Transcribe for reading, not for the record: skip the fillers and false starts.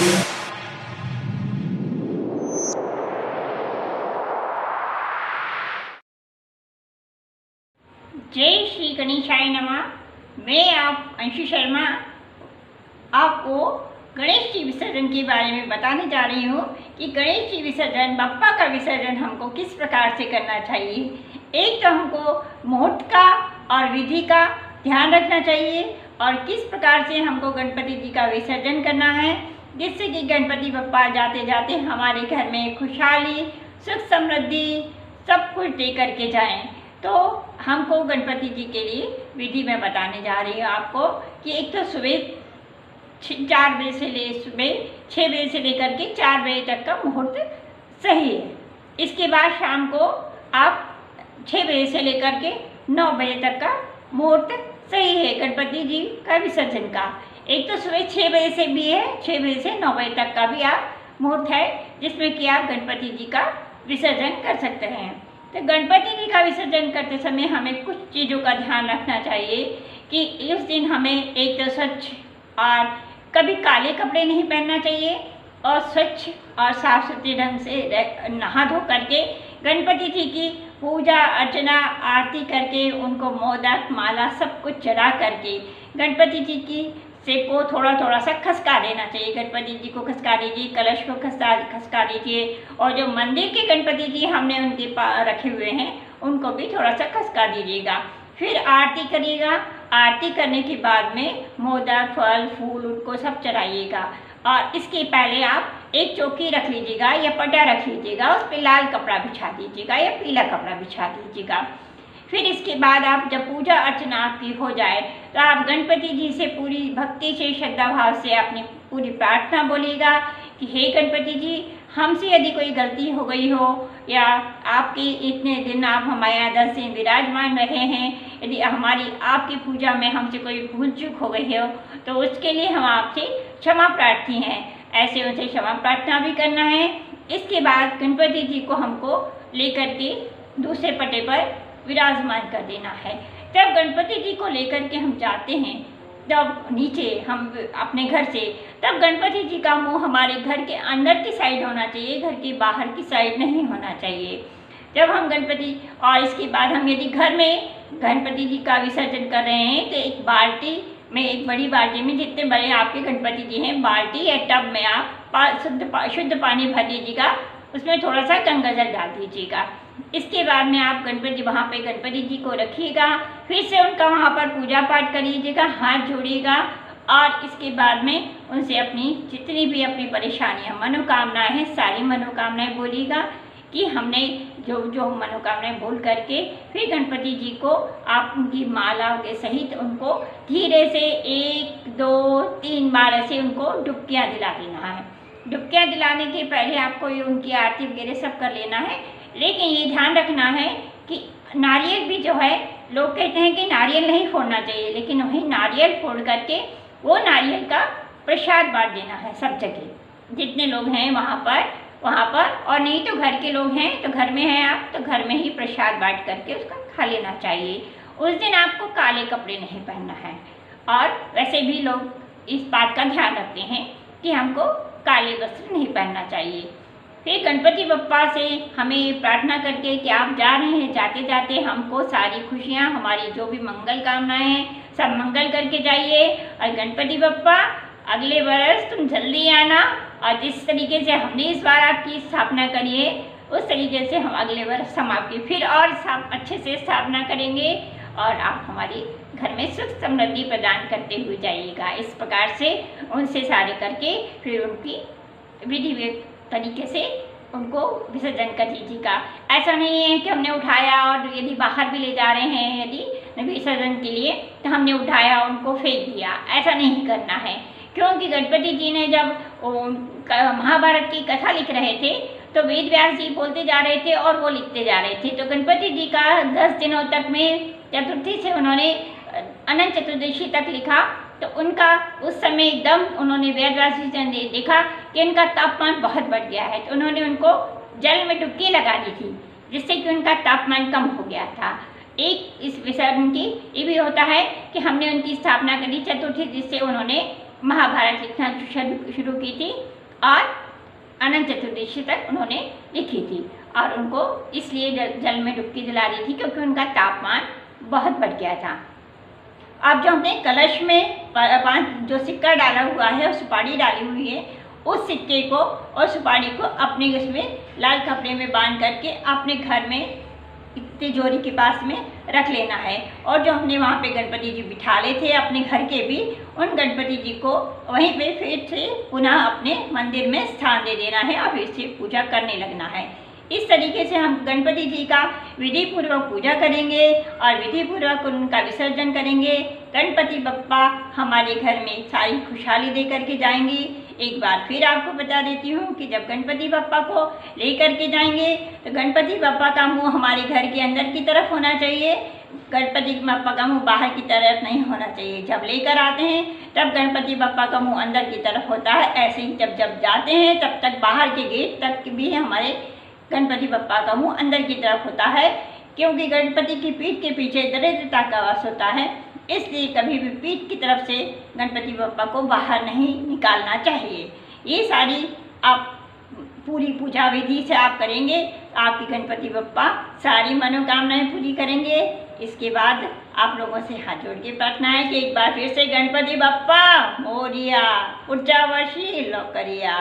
जय श्री गणेशाय नमः। मैं आप अंशु शर्मा आपको गणेश जी विसर्जन के बारे में बताने जा रही हूँ कि गणेश जी विसर्जन, बप्पा का विसर्जन हमको किस प्रकार से करना चाहिए। एक तो हमको मुहूर्त का और विधि का ध्यान रखना चाहिए और किस प्रकार से हमको गणपति जी का विसर्जन करना है, जिससे कि गणपति बप्पा जाते जाते हमारे घर में खुशहाली, सुख, समृद्धि सब कुछ दे करके जाएं। तो हमको गणपति जी के लिए विधि में बताने जा रही हूँ आपको कि एक तो सुबह 4 बजे से सुबह 6 बजे से लेकर के 4 बजे तक का मुहूर्त सही है। इसके बाद शाम को आप 6 बजे से लेकर के 9 बजे तक का मुहूर्त सही है गणपति जी का विसर्जन का। एक तो सुबह 6 बजे से भी है, 6 बजे से 9 बजे तक का भी आप मुहूर्त है, जिसमें कि आप गणपति जी का विसर्जन कर सकते हैं। तो गणपति जी का विसर्जन करते समय हमें कुछ चीज़ों का ध्यान रखना चाहिए कि उस दिन हमें एक तो स्वच्छ और कभी काले कपड़े नहीं पहनना चाहिए और स्वच्छ और साफ सुथरे ढंग से नहा धो करके गणपति जी की पूजा अर्चना आरती करके उनको मोदक माला सब कुछ चढ़ा करके गणपति जी की से को थोड़ा सा खसका देना चाहिए। गणपति जी को खसका दीजिए, कलश को खसका दीजिए और जो मंदिर के गणपति जी हमने उनके रखे हुए हैं उनको भी थोड़ा सा खसका दीजिएगा। फिर आरती करिएगा। आरती करने के बाद में मोदक, फल, फूल उनको सब चढ़ाइएगा और इसके पहले आप एक चौकी रख लीजिएगा या पटा रख लीजिएगा, उस पर लाल कपड़ा बिछा दीजिएगा या पीला कपड़ा बिछा दीजिएगा। फिर इसके बाद आप जब पूजा अर्चना आपकी हो जाए तो आप गणपति जी से पूरी भक्ति से, श्रद्धा भाव से अपनी पूरी प्रार्थना बोलिएगा कि हे गणपति जी, हमसे यदि कोई गलती हो गई हो या आपके इतने दिन आप हमारे यहाँ 10 दिन विराजमान रहे हैं, यदि हमारी आपकी पूजा में हमसे कोई भूल चूक हो गई हो तो उसके लिए हम आपसे क्षमा प्रार्थी हैं। ऐसे उनसे क्षमा प्रार्थना भी करना है। इसके बाद गणपति जी को हमको लेकर के दूसरे पटे पर विराजमान कर देना है। जब गणपति जी को लेकर के हम जाते हैं जब नीचे हम अपने घर से, तब गणपति जी का मुंह हमारे घर के अंदर की साइड होना चाहिए, घर के बाहर की साइड नहीं होना चाहिए। जब हम गणपति और इसके बाद हम यदि घर में गणपति जी का विसर्जन कर रहे हैं तो एक बाल्टी में, एक बड़ी बाल्टी में, जितने बड़े आपके गणपति जी हैं, बाल्टी या टब में आप शुद्ध पानी भर लीजिएगा, उसमें थोड़ा सा गंगा जल डाल दीजिएगा। इसके बाद में आप वहाँ पे गणपति जी को रखिएगा। फिर से उनका वहाँ पर पूजा पाठ करिएगा, हाथ जोड़िएगा और इसके बाद में उनसे अपनी जितनी भी अपनी परेशानियाँ, मनोकामनाएं हैं, सारी मनोकामनाएं बोलिएगा कि हमने जो मनोकामनाएं बोल करके फिर गणपति जी को आप उनकी माला के सहित उनको धीरे से 1, 2, 3 बार ऐसे उनको डुबकियाँ दिला देना है। डुबकियाँ दिलाने के पहले आपको ये उनकी आरती वगैरह सब कर लेना है, लेकिन ये ध्यान रखना है कि नारियल भी जो है, लोग कहते हैं कि नारियल नहीं फोड़ना चाहिए, लेकिन वही नारियल फोड़ करके वो नारियल का प्रसाद बांट देना है सब जगह, जितने लोग हैं वहाँ पर और नहीं तो घर के लोग हैं तो घर में हैं आप तो घर में ही प्रसाद बांट करके उसका खा लेना चाहिए। उस दिन आपको काले कपड़े नहीं पहनना है और वैसे भी लोग इस बात का ध्यान रखते हैं कि हमको काले वस्त्र नहीं पहनना चाहिए। फिर गणपति बप्पा से हमें प्रार्थना करके कि आप जा रहे हैं, जाते जाते हमको सारी खुशियाँ, हमारी जो भी मंगल कामनाएं हैं सब मंगल करके जाइए और गणपति बप्पा अगले बरस तुम जल्दी आना और जिस तरीके से हमने इस बार आपकी स्थापना करी है उस तरीके से हम अगले बरस हम आपकी फिर और अच्छे से स्थापना करेंगे और आप हमारे घर में सुख समृद्धि प्रदान करते हुए जाइएगा। इस प्रकार से उनसे सारे करके फिर उनकी विधि तरीके से उनको विसर्जन कर लीजिएगा। ऐसा नहीं है कि हमने उठाया और यदि बाहर भी ले जा रहे हैं यदि विसर्जन के लिए तो हमने उठाया उनको फेंक दिया, ऐसा नहीं करना है। क्योंकि गणपति जी ने जब महाभारत की कथा लिख रहे थे तो वेद व्यास जी बोलते जा रहे थे और वो लिखते जा रहे थे, तो गणपति जी का 10 दिनों तक में चतुर्थी से उन्होंने अनंत चतुर्दशी तक लिखा, तो उनका उस समय एकदम उन्होंने वेद व्यास जी ने देखा कि इनका तापमान बहुत बढ़ गया है, तो उन्होंने उनको जल में डुबकी लगा दी थी जिससे कि उनका तापमान कम हो गया था। एक इस विसर्जन की ये भी होता है कि हमने उनकी स्थापना करी चतुर्थी, जिससे उन्होंने महाभारत लिखना शुरू की थी और अनंत चतुर्दशी तक उन्होंने लिखी थी। और उनको इसलिए जल में डुबकी दिला दी थी क्योंकि उनका तापमान बहुत बढ़ गया था। अब जो हमने कलश में 5 जो सिक्का डाला हुआ है और सुपारी डाली हुई है, उस सिक्के को और सुपारी को अपने उसमें लाल कपड़े में बांध करके अपने घर में तिजोरी के पास में रख लेना है। और जो हमने वहाँ पे गणपति जी बिठाले थे अपने घर के भी, उन गणपति जी को वहीं पे फिर से पुनः अपने मंदिर में स्थान दे देना है और फिर से पूजा करने लगना है। इस तरीके से हम गणपति जी का विधि पूर्वक पूजा करेंगे और विधि पूर्वक उनका विसर्जन करेंगे। गणपति बप्पा हमारे घर में सारी खुशहाली दे करके जाएंगी। एक बार फिर आपको बता देती हूँ कि जब गणपति बप्पा को लेकर के जाएंगे तो गणपति बप्पा का मुंह हमारे घर के अंदर की तरफ होना चाहिए, गणपति बप्पा का मुंह बाहर की तरफ नहीं होना चाहिए। जब लेकर आते हैं तब गणपति बप्पा का मुंह अंदर की तरफ होता है। ऐसे ही जब जब जाते हैं तब तक बाहर के गेट तक भी हमारे गणपति बप्पा का मुंह अंदर की तरफ होता है, क्योंकि गणपति की पीठ के पीछे दरिद्रता का वास होता है। इसलिए कभी भी पीठ की तरफ से गणपति बप्पा को बाहर नहीं निकालना चाहिए। ये सारी आप पूरी पूजा विधि से आप करेंगे, आपकी गणपति बप्पा सारी मनोकामनाएं पूरी करेंगे। इसके बाद आप लोगों से हाथ जोड़ के प्रार्थना है कि एक बार फिर से गणपति बप्पा मोरिया, ऊर्जा वर्षी लो करिया।